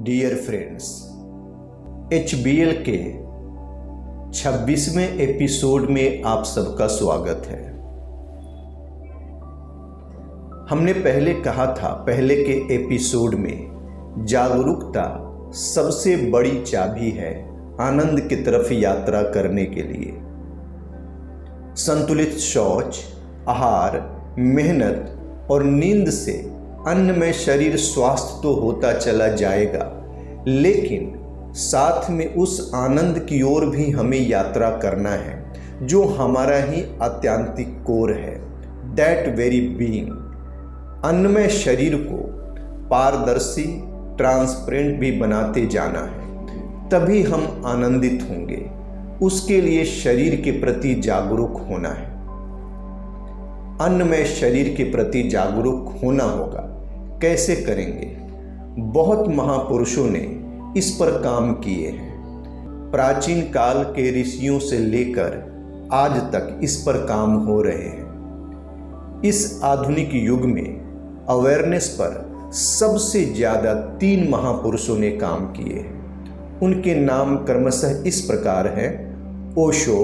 Dear friends, HBL के 26वें episode में आप सबका स्वागत है। हमने पहले कहा था, पहले के एपिसोड में, जागरूकता सबसे बड़ी चाबी है आनंद की तरफ यात्रा करने के लिए। संतुलित शौच, आहार, मेहनत और नींद से अन्न में शरीर स्वस्थ तो होता चला जाएगा, लेकिन साथ में उस आनंद की ओर भी हमें यात्रा करना है जो हमारा ही आत्यांतिक कोर है, दैट वेरी बीइंग। अन्न में शरीर को पारदर्शी, ट्रांसपेरेंट भी बनाते जाना है, तभी हम आनंदित होंगे। उसके लिए शरीर के प्रति जागरूक होना है। अन्न में शरीर के प्रति जागरूक होना होगा। कैसे करेंगे? बहुत महापुरुषों ने इस पर काम किए हैं। प्राचीन काल के ऋषियों से लेकर आज तक इस पर काम हो रहे हैं। इस आधुनिक युग में अवेयरनेस पर सबसे ज़्यादा 3 महापुरुषों ने काम किए हैं। उनके नाम क्रमशः इस प्रकार हैं: ओशो,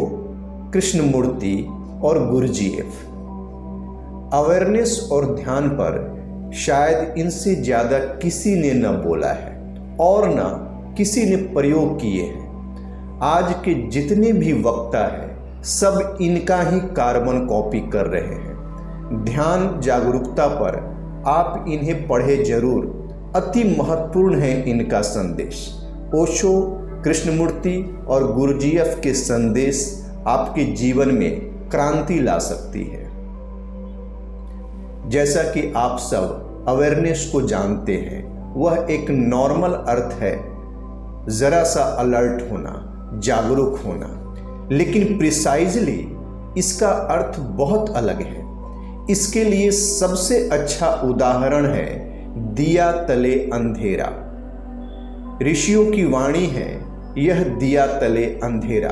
कृष्णमूर्ति और गुरुजीएफ। अवेयरनेस और ध्यान पर शायद इनसे ज़्यादा किसी ने न बोला है और न किसी ने प्रयोग किए हैं। आज के जितने भी वक्ता हैं, सब इनका ही कार्बन कॉपी कर रहे हैं। ध्यान, जागरूकता पर आप इन्हें पढ़े जरूर, अति महत्वपूर्ण है इनका संदेश। ओशो, कृष्णमूर्ति और गुरुजीएफ के संदेश आपके जीवन में क्रांति ला सकती है। जैसा कि आप सब अवेयरनेस को जानते हैं, वह एक नॉर्मल अर्थ है ज़रा सा अलर्ट होना, जागरूक होना, लेकिन प्रिसाइजली इसका अर्थ बहुत अलग है। इसके लिए सबसे अच्छा उदाहरण है दिया तले अंधेरा। ऋषियों की वाणी है, यह दिया तले अंधेरा।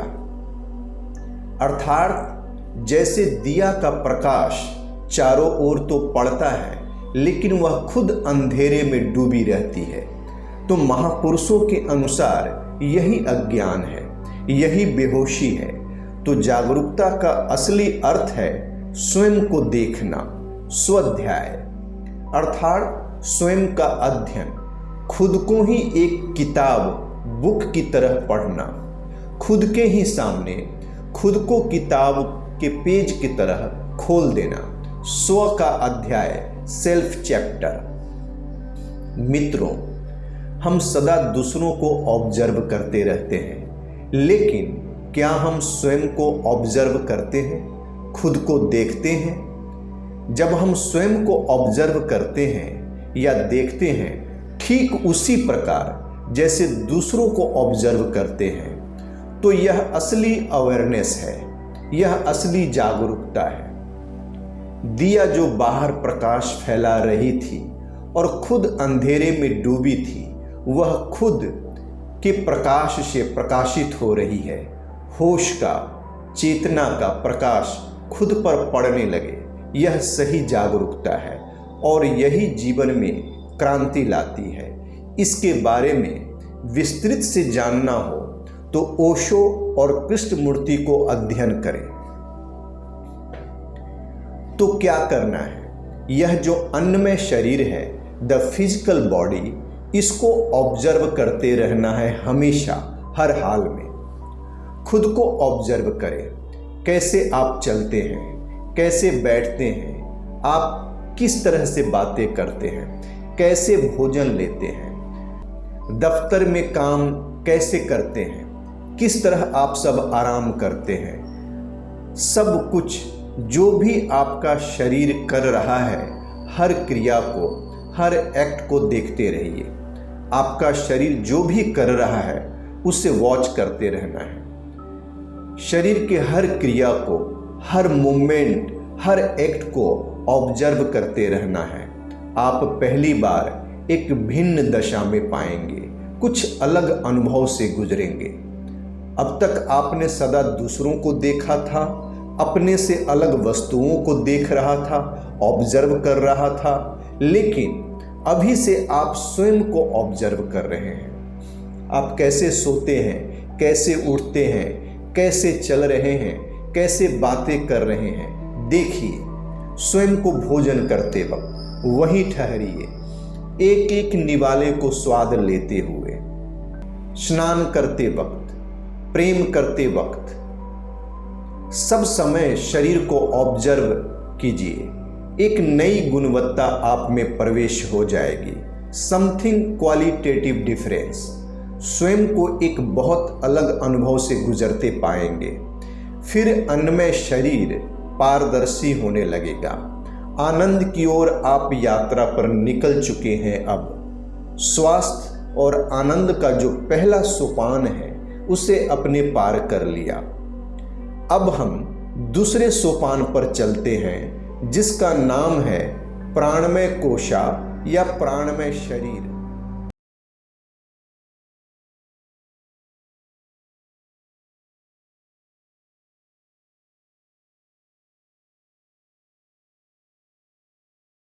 अर्थात जैसे दिया का प्रकाश चारों ओर तो पड़ता है, लेकिन वह खुद अंधेरे में डूबी रहती है। तो महापुरुषों के अनुसार यही अज्ञान है, यही बेहोशी है। तो जागरूकता का असली अर्थ है स्वयं को देखना, स्वाध्याय, अर्थात स्वयं का अध्ययन, खुद को ही एक किताब, बुक की तरह पढ़ना, खुद के ही सामने खुद को किताब के पेज की तरह खोल देना, स्व का अध्याय, सेल्फ चैप्टर। मित्रों, हम सदा दूसरों को ऑब्जर्व करते रहते हैं, लेकिन क्या हम स्वयं को ऑब्जर्व करते हैं, खुद को देखते हैं? जब हम स्वयं को ऑब्जर्व करते हैं या देखते हैं ठीक उसी प्रकार जैसे दूसरों को ऑब्जर्व करते हैं, तो यह असली अवेयरनेस है, यह असली जागरूकता है। दिया जो बाहर प्रकाश फैला रही थी और खुद अंधेरे में डूबी थी, वह खुद के प्रकाश से प्रकाशित हो रही है। होश का, चेतना का प्रकाश खुद पर पड़ने लगे, यह सही जागरूकता है और यही जीवन में क्रांति लाती है। इसके बारे में विस्तृत से जानना हो तो ओशो और कृष्णमूर्ति को अध्ययन करें। तो क्या करना है? यह जो अन्न में शरीर है, द फिजिकल बॉडी, इसको ऑब्जर्व करते रहना है हमेशा, हर हाल में। खुद को ऑब्जर्व करें। कैसे आप चलते हैं, कैसे बैठते हैं, आप किस तरह से बातें करते हैं, कैसे भोजन लेते हैं, दफ्तर में काम कैसे करते हैं, किस तरह आप सब आराम करते हैं। सब कुछ जो भी आपका शरीर कर रहा है, हर क्रिया को, हर एक्ट को देखते रहिए। आपका शरीर जो भी कर रहा है उसे वॉच करते रहना है। शरीर के हर क्रिया को, हर मूवमेंट, हर एक्ट को ऑब्जर्व करते रहना है। आप पहली बार एक भिन्न दशा में पाएंगे, कुछ अलग अनुभव से गुजरेंगे। अब तक आपने सदा दूसरों को देखा था, अपने से अलग वस्तुओं को देख रहा था, ऑब्जर्व कर रहा था, लेकिन अभी से आप स्वयं को ऑब्जर्व कर रहे हैं। आप कैसे सोते हैं, कैसे उठते हैं, कैसे चल रहे हैं, कैसे बातें कर रहे हैं। देखिए, स्वयं को भोजन करते वक्त वहीं ठहरिए, एक एक निवाले को स्वाद लेते हुए। स्नान करते वक्त, प्रेम करते वक्त, सब समय शरीर को ऑब्जर्व कीजिए। एक नई गुणवत्ता आप में प्रवेश हो जाएगी। Something qualitative difference. स्वयं को एक बहुत अलग अनुभव से गुजरते पाएंगे। फिर अन्नमय शरीर पारदर्शी होने लगेगा। आनंद की ओर आप यात्रा पर निकल चुके हैं। अब स्वास्थ्य और आनंद का जो पहला सोपान है उसे अपने पार कर लिया। अब हम दूसरे सोपान पर चलते हैं, जिसका नाम है प्राणमय कोशा या प्राणमय शरीर।